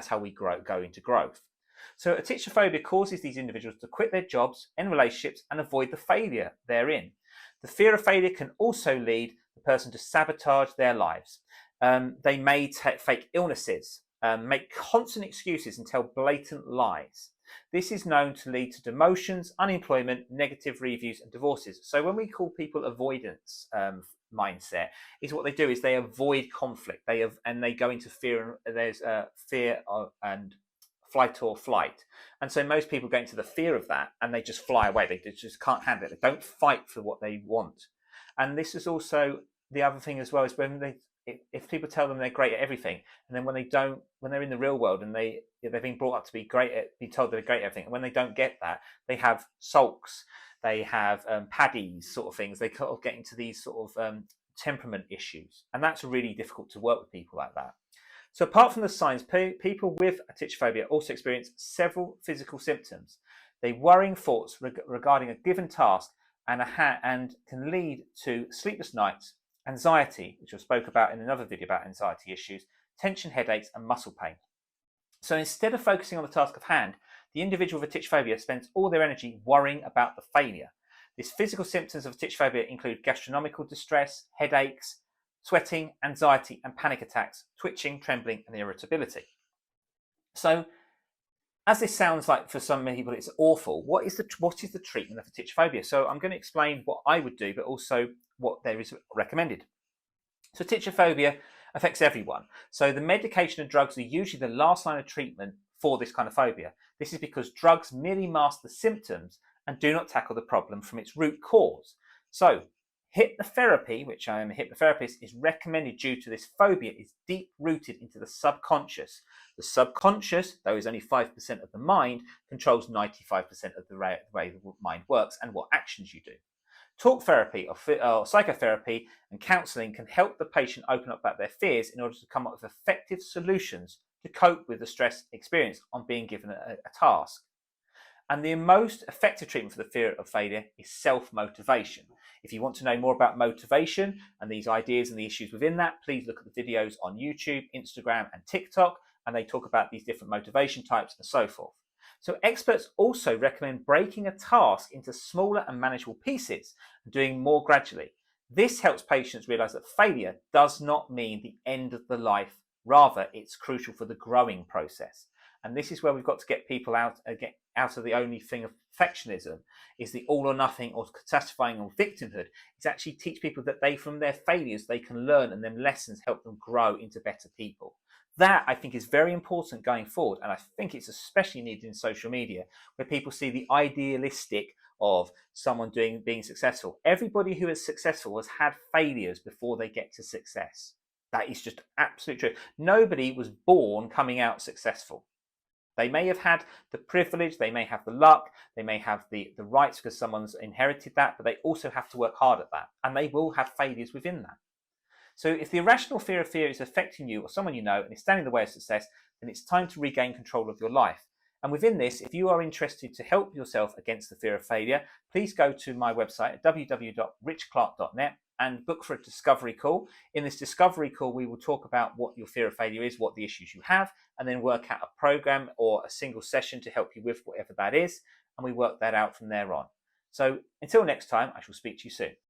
That's how we go into growth. So atychophobia causes these individuals to quit their jobs, end relationships, and avoid the failure therein. The fear of failure can also lead the person to sabotage their lives. They may take fake illnesses, make constant excuses, and tell blatant lies. This is known to lead to demotions, unemployment, negative reviews, and divorces. So when we call people avoidance mindset, is what they do is they avoid conflict. They go into fear. There's fear and flight or flight, and so most people go into the fear of that, and they just fly away. They just can't handle it. They don't fight for what they want. And this is also the other thing as well, is when if people tell them they're great at everything, and then when they're in the real world and they've been brought up to be told they're great at everything, and when they don't get that, they have sulks, they have paddies, sort of things. They kind of get into these sort of temperament issues, and that's really difficult to work with people like that. So apart from the signs, people with atychophobia also experience several physical symptoms. They worrying thoughts regarding a given task and can lead to sleepless nights, anxiety, which I spoke about in another video about anxiety issues, tension, headaches, and muscle pain. So instead of focusing on the task of hand, the individual with atychophobia spends all their energy worrying about the failure. These physical symptoms of atychophobia include gastronomical distress, headaches, sweating, anxiety, and panic attacks, twitching, trembling, and irritability. So, as this sounds like for some people it's awful, what is the treatment of atychophobia? So I'm going to explain what I would do, but also what there is recommended. So atychophobia affects everyone. So the medication and drugs are usually the last line of treatment for this kind of phobia. This is because drugs merely mask the symptoms and do not tackle the problem from its root cause. So hypnotherapy, which I am a hypnotherapist, is recommended due to this phobia is deep rooted into the subconscious. The subconscious, though is only 5% of the mind, controls 95% of the way the mind works and what actions you do. Talk therapy or psychotherapy and counselling can help the patient open up about their fears in order to come up with effective solutions to cope with the stress experienced on being given a task. And the most effective treatment for the fear of failure is self-motivation. If you want to know more about motivation and these ideas and the issues within that, please look at the videos on YouTube, Instagram, and TikTok, and they talk about these different motivation types and so forth. So experts also recommend breaking a task into smaller and manageable pieces and doing more gradually. This helps patients realize that failure does not mean the end of the life. Rather, it's crucial for the growing process. And this is where we've got to get people out of the only thing of perfectionism, is the all or nothing or catastrophizing or victimhood. It's actually teach people that from their failures, they can learn, and then lessons help them grow into better people. That, I think, is very important going forward. And I think it's especially needed in social media, where people see the idealistic of someone being successful. Everybody who is successful has had failures before they get to success. That is just absolutely true. Nobody was born coming out successful. They may have had the privilege, they may have the luck, they may have the rights because someone's inherited that, but they also have to work hard at that. And they will have failures within that. So if the irrational fear of fear is affecting you or someone you know and is standing in the way of success, then it's time to regain control of your life. And within this, if you are interested to help yourself against the fear of failure, please go to my website at www.richclark.net and book for a discovery call. In this discovery call, we will talk about what your fear of failure is, what the issues you have, and then work out a program or a single session to help you with whatever that is. And we work that out from there on. So until next time, I shall speak to you soon.